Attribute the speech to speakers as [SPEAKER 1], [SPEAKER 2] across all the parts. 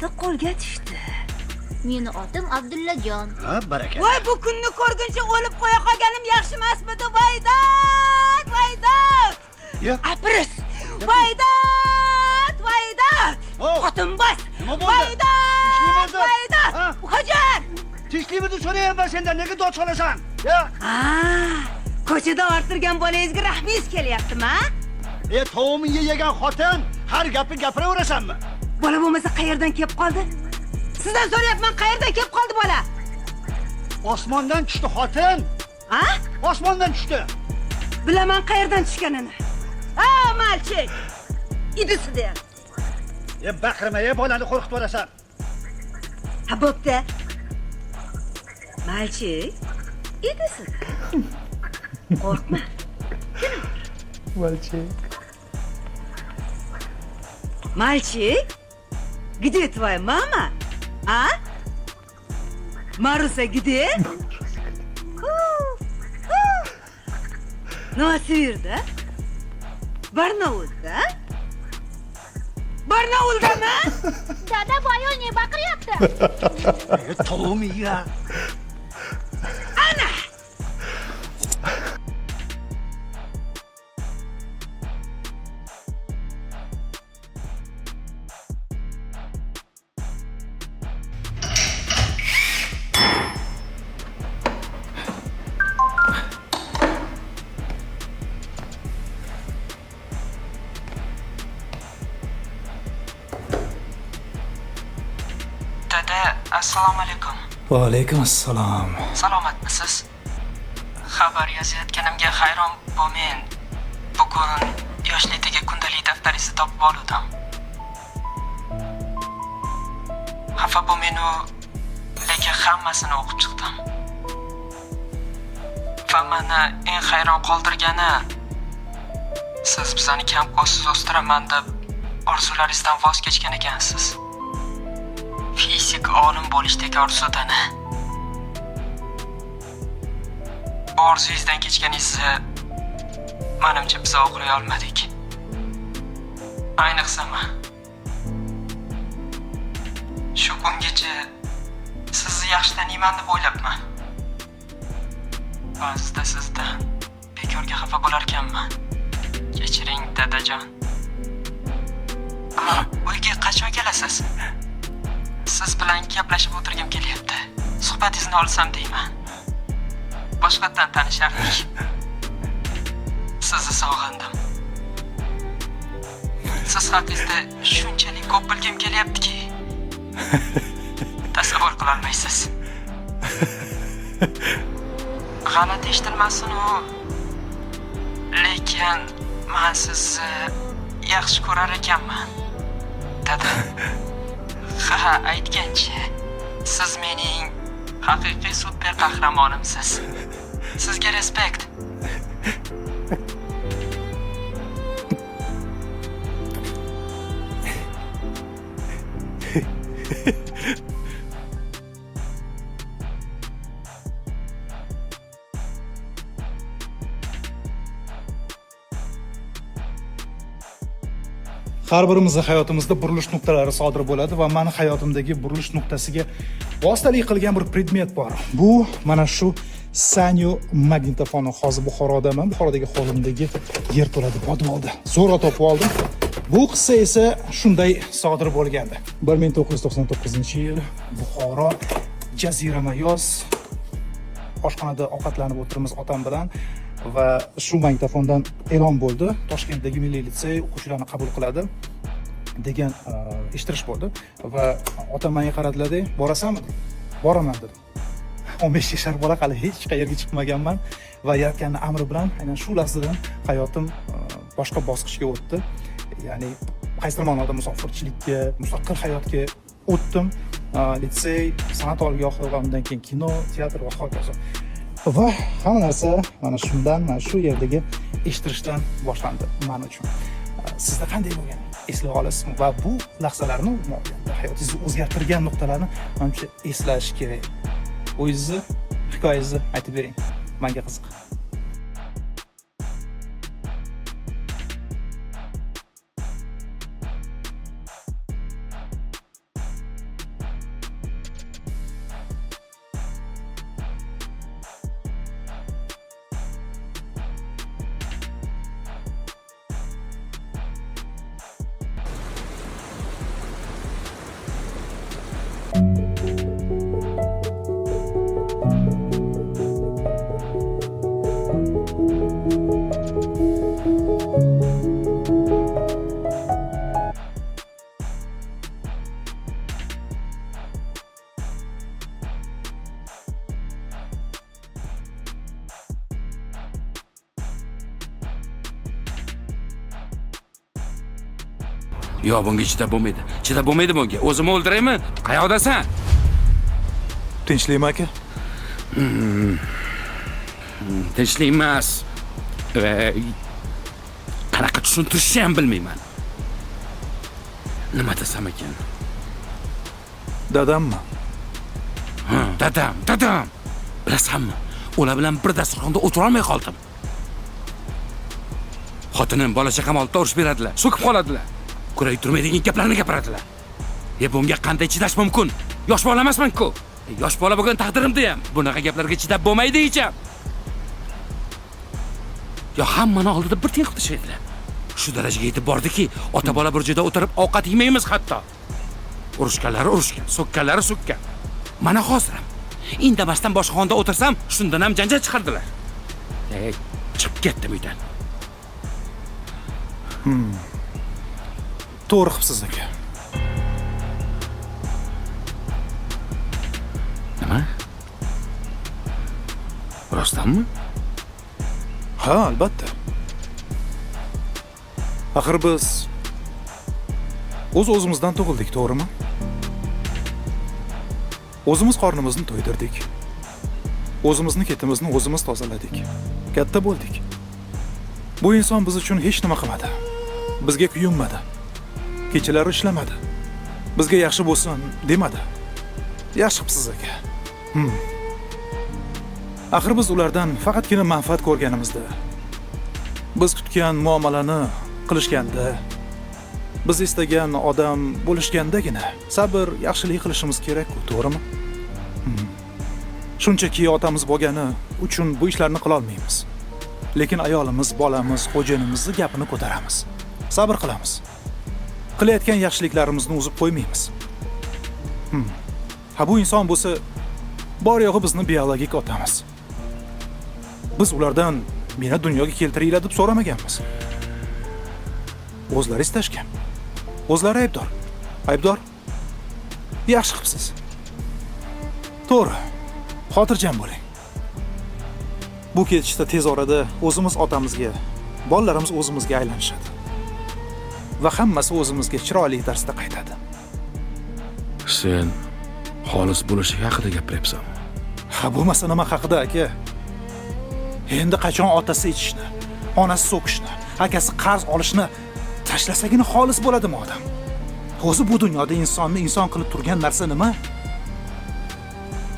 [SPEAKER 1] endi qo'lga tushdi.
[SPEAKER 2] Meni otim Abdullajon.
[SPEAKER 3] Ha, baraka.
[SPEAKER 1] Voy, bu kunni ko'rguncha o'lib qo'ya qolganim yaxshi emasmidi, Vaydat? Vaydat!
[SPEAKER 3] Ya.
[SPEAKER 1] Apris! Vaydat! Vaydat! Xotin bas!
[SPEAKER 3] Nima bo'ldi?
[SPEAKER 1] Vaydat! Vaydat! Hojar!
[SPEAKER 3] Tinchlikmidi so'rayapman sendan, nega dod solasan? Ya.
[SPEAKER 1] Ko'chada orttirgan bolangizga rahmingiz kelyaptimi?
[SPEAKER 3] Taomingga yegan xotin, har gapni gapiraverasanmi?
[SPEAKER 1] Bola bo'lmasa qayerdan kelib qoldi? Sizdan so'rayapman, qayerdan kelib qoldi bola?
[SPEAKER 3] Osmondan tushdi xotin.
[SPEAKER 1] Ha?
[SPEAKER 3] Osmondan tushdi.
[SPEAKER 1] Bilaman qayerdan tushganini. Malchik. Idisida.
[SPEAKER 3] Baqirma, bolani qo'rqitib olasan.
[SPEAKER 1] Ha, bo'pti. Malchik. Idisida. Qo'rqma.
[SPEAKER 4] Мальчик.
[SPEAKER 1] Мальчик? Где твоя мама? А? Маруся где? Novosibirda? Barnaulda? Barnauldami?
[SPEAKER 2] Dada, bu ayol ne baqiryapti?
[SPEAKER 3] Taomingga.
[SPEAKER 1] Ana!
[SPEAKER 5] Dada, assalomu alaykum.
[SPEAKER 4] Va alaykum assalom.
[SPEAKER 5] Salomatmisiz? Xabar yozayotganimga hayron bo'lmang. Bugun yoshlikdagi kundalik daftaringizni topib oldim. Xafa bo'lmang-u, lekin hammasini o'qib chiqdim. Va meni eng hayron qoldirgani, siz bizani kamqonsiz o'stiraman deb orzularingizdan voz kechgan ekansiz. Fizik olim bo'lishdagi orzudan. Bu orzuyingizdan kechganingizni menimcha biz oqlay olmadik. Ayniqsa men shu kungacha sizni yaxshi taniyman deb o'ylabman. Ba'zida sizdan bekorga xafa bo'lar ekanman. Kechiring, dadajon. Uyga qachon kelasiz? Siz bilan gaplashib o'tirgim kelyapti. Suhbatingizni olsam deyman. Boshqatdan tanishardik. Sizni sog'indim. Siz haqingizda shunchalik ko'p bilgim kelyaptiki, tasavvur qila olmaysiz. G'alati eshitilmasin-u, lekin men sizni yaxshi ko'rar ekanman. Dada. Ha, aytgancha, siz mening haqiqiy super qahramonimsiz. Sizga respekt.
[SPEAKER 4] Har birimizning hayotimizda burilish nuqtalari sodir bo'ladi va meni hayotimdagi burilish nuqtasiga vositalik qilgan bir predmet bor. Bu mana shu Sanyo magnitofoni. Hozir Buxorodaman. Buxorodagi hovlimdagi yerto'lada podvalda zo'rg'a topib oldim. Bu qissa esa shunday sodir bo'lgandi. 1999-yil Buxoro jazirama yoz. Oshxonada ovqatlanib o'tiramiz otam bilan va shu magnitofondan e'lon bo'ldi. Toshkentdagi Milliy litsey o'quvchilarni qabul qiladi degan eshittirish bo'ldi va otam menga qaradilar-da, "Borasanmi?" "Boraman" dedim. 15 yashar bola, hali hech qayerga chiqmaganman va yaratganning amri bilan aynan shu lahzadan hayotim boshqa bosqichga o'tdi. Ya'ni qaysidir ma'noda musofirchilikka, mustaqil hayotga o'tdim. Litsey, san'at oliygohi va undan keyin kino, teatr va hokazo. Va hamma narsa mana shundan, mana shu yerdagi eshittirishdan boshlandi men uchun. Sizda qanday bo'lgan? Eslay olasizmi? Va bu lahzalarni, hayotingizni o'zgartirgan nuqtalarni menimcha eslash kerak. O'zingizni hikoyangizni aytib bering. Menga qiziq.
[SPEAKER 6] Yo'q, bunga chidab bo'lmaydi. Chidab bo'lmaydi bunga. O'zimni o'ldiraymi? Qayoqdasan?
[SPEAKER 4] Tinchlikmi aka?
[SPEAKER 6] Tinchlik emas. Qanaqa tushuntirishni ham bilmayman. Nima desam ekan?
[SPEAKER 4] Dadammi?
[SPEAKER 6] Ha, dadam. Bilasanmi? Ular bilan bir dasturxonda o'tira olmay qoldim. Xotinim, bola chaqam oldida urush beradilar, so'kib qoladilar. Ko'ray turmaydigan gaplarni gapiradilar. Bunga qanday chidash mumkin? Yosh bola emasman-ku. Yosh bola bo'lgan taqdirimda ham bunaqa gaplarga chidab bo'lmaydi hecham. Yo hammani oldida bir teng qilishadilar. Shu darajaga yetib bordiki, ota bola bir joyda o'tirib ovqat yemaymiz hatto. Urushganlari urushgan, so'kkanlari so'kkan. Mana hozir ham indamasdan boshqonda o'tirsam, shundan ham janjal chiqardilar. Chiqib ketdim uydan.
[SPEAKER 4] To'g'ri qilibsiz aka.
[SPEAKER 6] Nima? Rostdanmi?
[SPEAKER 4] Ha, albatta. Axir biz o'z-o'zimizdan tug'ildik, to'g'rimi? O'zimiz qornimizni to'ydirdik. O'zimizni ketimizni o'zimiz tozaladik. Katta bo'ldik. Bu inson biz uchun hech nima qilmadi. Bizga kuyunmadi. Kechalari ishlamadi. Bizga yaxshi bo'lsin demadi. Yaxshi qilibsiz aka. Axir biz ulardan faqatgina manfaat ko'rganimizda. Biz kutgan muomalani qilishganda, biz istagan odam bo'lishgandagina sabr, yaxshilik qilishimiz kerak-ku, to'g'rimi? Shunchaki otamiz bo'lgani uchun bu ishlarni qila olmaymiz. Lekin ayolimiz, bolamiz, xo'jayinimizni gapini ko'taramiz. Sabr qilamiz. Qilayotgan yaxshiliklarimizni uzib qo'ymaymiz. Ha, bu inson bo'lsa bor yo'g'i bizni biologik otamiz. Biz ulardan meni dunyoga keltiringlar deb so'ramaganmiz. O'zlari istashgan. O'zlari aybdor. Aybdor? Yaxshi qilibsiz. To'g'ri. Xotirjam bo'ling. Bu ketishda tez orada o'zimiz otamizga, bolalarimiz o'zimizga aylanishadi. Va hammasi o'zimizga chiroyli tarzda qaytadi.
[SPEAKER 6] Sen xolis bo'lishi haqida gapiryapsan.
[SPEAKER 4] Ha, bo'lmasa nima haqida aka? Endi qachon otasi ichishni, onasi so'kishni, akasi qarz olishni tashlasagina xolis bo'ladimi odam? O'zi bu dunyoda insonni inson qilib turgan narsa nima?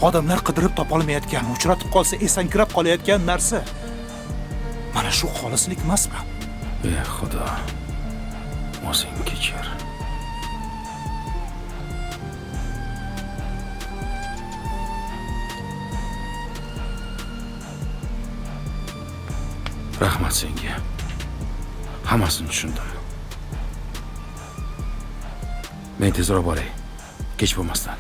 [SPEAKER 4] Odamlar qidirib topolmayotgan, uchratib qolsa esankirab qolayotgan narsa. Mana shu xolislik emasmi?
[SPEAKER 6] Xudo. O'zing kechir. Rahmat senga. Hammasini tushundim. Men tezroq boray. Kech bo'lmasdan.